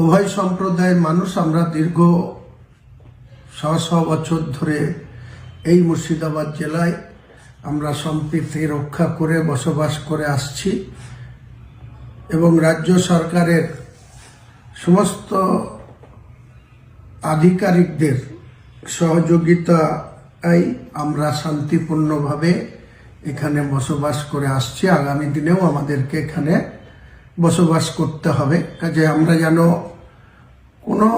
উভয় সম্প্রদায়ের মানুষ আমরা দীর্ঘ শ বছর ধরে এই মুর্শিদাবাদ জেলায় আমরা সম্প্রীতি রক্ষা করে বসবাস করে আসছি এবং রাজ্য সরকারের সমস্ত আধিকারিকদের সহযোগিতায় আমরা শান্তিপূর্ণভাবে এখানে বসবাস করে আসছি। আগামী দিনেও আমাদেরকে এখানে বসবাস করতে হবে। কাজে আমরা যেন কোনো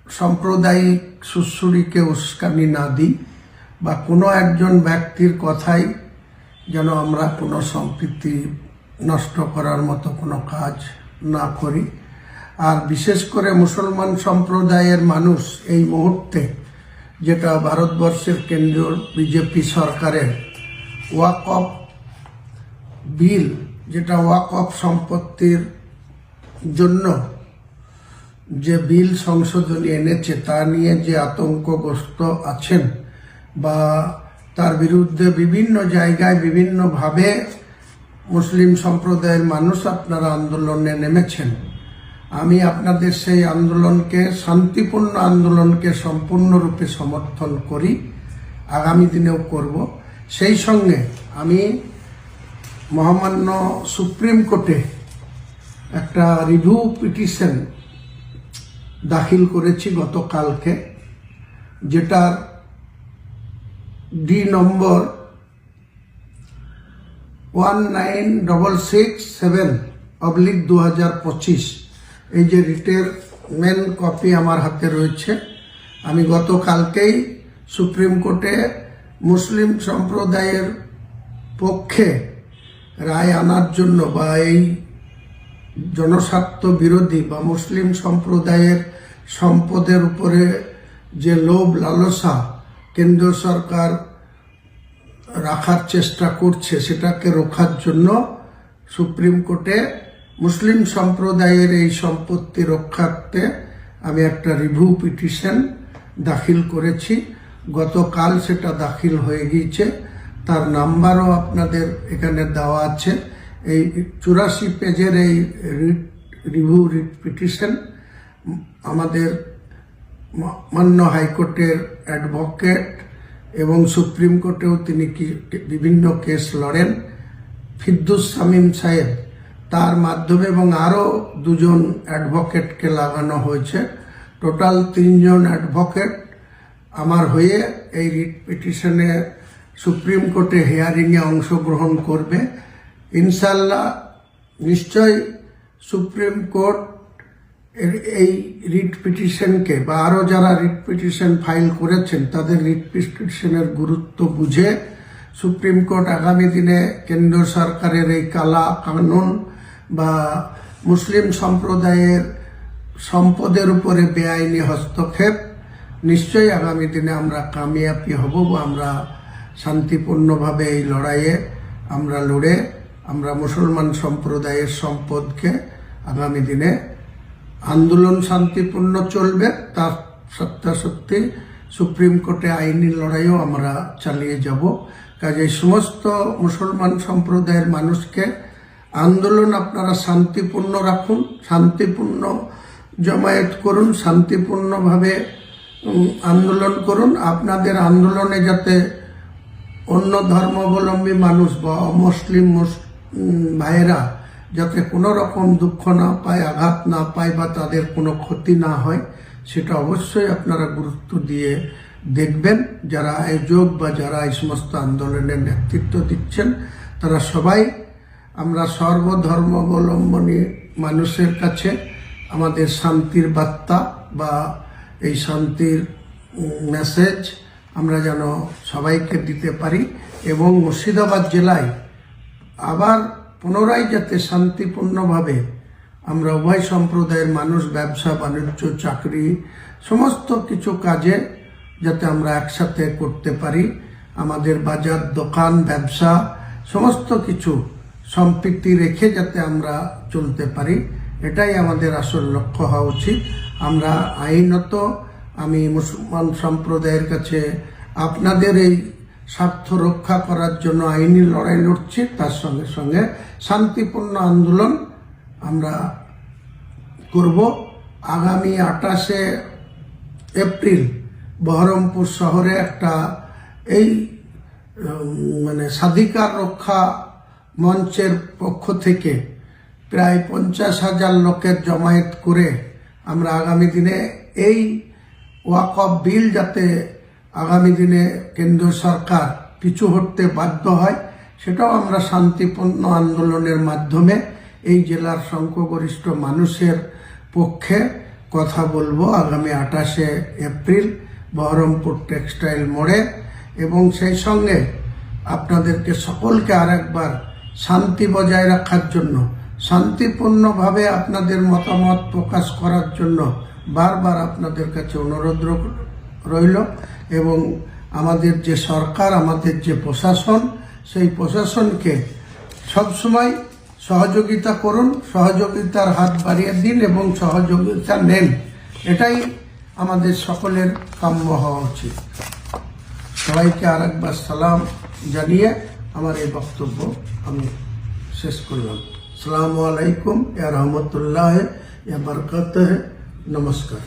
সাম্প্রদায়িক সুশ্রুড়িকে উস্কানি না দিই বা কোনো একজন ব্যক্তির কথাই যেন আমরা কোনো সম্প্রীতি নষ্ট করার মতো কোনো কাজ না করি। আর বিশেষ করে মুসলমান সম্প্রদায়ের মানুষ এই মুহূর্তে যেটা ভারতবর্ষের কেন্দ্রীয় বিজেপি সরকারের ওয়াকফ বিল, যেটা ওয়াকফ সম্পত্তির জন্য যে বিল সংশোধনী এনেছে তা নিয়ে যে আতঙ্কগ্রস্ত আছেন বা তার বিরুদ্ধে বিভিন্ন জায়গায় বিভিন্নভাবে মুসলিম সম্প্রদায়ের মানুষ আপনারা আন্দোলনে নেমেছেন। আমি আপনাদের সেই আন্দোলনকে, শান্তিপূর্ণ আন্দোলনকে সম্পূর্ণরূপে সমর্থন করি, আগামী দিনেও করব। সেই সঙ্গে আমি মহামান্য সুপ্রিম কোর্টে একটা রিভিউ পিটিশন দাখিল করেছি গতকালকে, যেটার ডি নম্বর 19667/2025। এই যে রিটের মেন কপি আমার হাতে রয়েছে। আমি গতকালকেই সুপ্রিম কোর্টে মুসলিম সম্প্রদায়ের পক্ষে রায় আনার জন্য বা এই জনস্বার্থ বিরোধী বা মুসলিম সম্প্রদায়ের সম্পদের উপরে যে লোভ লালসা কেন্দ্র সরকার রাখার চেষ্টা করছে সেটাকে রোখার জন্য সুপ্রিম কোর্টে মুসলিম সম্প্রদায়ের এই সম্পত্তি রক্ষার্থে আমি একটা রিভিউ পিটিশন দাখিল করেছি। গতকাল সেটা দাখিল হয়ে গিয়েছে, তার নাম্বারও আপনাদের এখানে দেওয়া আছে। এই 84 পেজের এই রিভিউ পিটিশন আমাদের মান্য হাইকোর্টের অ্যাডভোকেট এবং সুপ্রিম কোর্টেও তিনি বিভিন্ন কেস লড়েন ফিরদৌস শামীম সাহেব, তার মাধ্যমে এবং আরও 2 জন অ্যাডভোকেটকে লাগানো হয়েছে। টোটাল 3 জন অ্যাডভোকেট আমার হয়ে এই রিট পিটিশনে সুপ্রিম কোর্টে হিয়ারিংয়ে অংশগ্রহণ করবে। ইনশাল্লাহ নিশ্চয় সুপ্রিম কোর্ট এই রিট পিটিশনকে বা আরও যারা রিট পিটিশন ফাইল করেছেন তাদের রিট পিটিশনের গুরুত্ব বুঝে সুপ্রিম কোর্ট আগামী দিনে কেন্দ্র সরকারের এই কালা কানুন বা মুসলিম সম্প্রদায়ের সম্পদের উপরে বেআইনি হস্তক্ষেপ নিশ্চয়ই আগামী দিনে আমরা কামিয়াবি হব বা আমরা শান্তিপূর্ণভাবে এই লড়াইয়ে আমরা লড়ে আমরা মুসলমান সম্প্রদায়ের সম্পদকে আগামী দিনে আন্দোলন শান্তিপূর্ণ চলবে, তার সত্যাসত্যি সুপ্রিম কোর্টে আইনি লড়াইও আমরা চালিয়ে যাব। কাজে সমস্ত মুসলমান সম্প্রদায়ের মানুষকে আন্দোলন আপনারা শান্তিপূর্ণ রাখুন, শান্তিপূর্ণ জমায়েত করুন, শান্তিপূর্ণভাবে আন্দোলন করুন। আপনাদের আন্দোলনে যাতে অন্য ধর্মাবলম্বী মানুষ বা অমুসলিম ভাইয়েরা যাতে কোনো রকম দুঃখ না পায়, আঘাত না পায় বা তাদের কোনো ক্ষতি না হয়, সেটা অবশ্যই আপনারা গুরুত্ব দিয়ে দেখবেন। যারা আয়োজক বা যারা এই সমস্ত আন্দোলনের নেতৃত্ব দিচ্ছেন তারা সবাই আমরা সর্বধর্মাবলম্বী মানুষের কাছে আমাদের শান্তির বার্তা বা এই শান্তির মেসেজ আমরা যেন সবাইকে দিতে পারি এবং মুর্শিদাবাদ জেলায় আবার পুনরায় যাতে শান্তিপূর্ণভাবে আমরা উভয় সম্প্রদায়ের মানুষ ব্যবসা বাণিজ্য চাকরি সমস্ত কিছু কাজে যাতে আমরা একসাথে করতে পারি, আমাদের বাজার দোকান ব্যবসা সমস্ত কিছু সম্পৃক্তি রেখে যাতে আমরা চলতে পারি, এটাই আমাদের আসল লক্ষ্য হওয়া উচিত। আমরা আইনত আমি মুসলমান সম্প্রদায়ের কাছে আপনাদের এই স্বার্থ রক্ষা করার জন্য আইনি লড়াই লড়ছি, তার সঙ্গে সঙ্গে শান্তিপূর্ণ আন্দোলন আমরা করব। আগামী 28শে এপ্রিল বহরমপুর শহরে একটা এই মানে স্বাধিকার রক্ষা মঞ্চের পক্ষ থেকে প্রায় 50,000 লোকের জমায়েত করে আমরা আগামী দিনে এই ওয়াকফ বিল যাতে আগামী দিনে কেন্দ্রীয় সরকার পিছু হটতে বাধ্য হয়, সেটাও আমরা শান্তিপূর্ণ আন্দোলনের মাধ্যমে এই জেলার সংখ্যাগরিষ্ঠ মানুষের পক্ষে কথা বলবো আগামী 28শে এপ্রিল বহরমপুর টেক্সটাইল মোড়ে। এবং সেই সঙ্গে আপনাদেরকে সকলকে আরেকবার শান্তি বজায় রাখার জন্য, শান্তিপূর্ণভাবে আপনাদের মতামত প্রকাশ করার জন্য বারবার আপনাদের কাছে অনুরোধ রইল। এবং আমাদের যে সরকার, আমাদের যে প্রশাসন, সেই প্রশাসনকে সবসময় সহযোগিতা করুন, সহযোগিতার হাত বাড়িয়ে দিন এবং সহযোগিতা নেন। এটাই আমাদের সকলের কাম্য হওয়া উচিত। সবাইকে আরেকবার সালাম জানিয়ে আমার এই বক্তব্য আমি শেষ করলাম। আসসালামু আলাইকুম, ইয়া রহমতুল্লাহ, ইয়া বরকাতুহ, নমস্কার।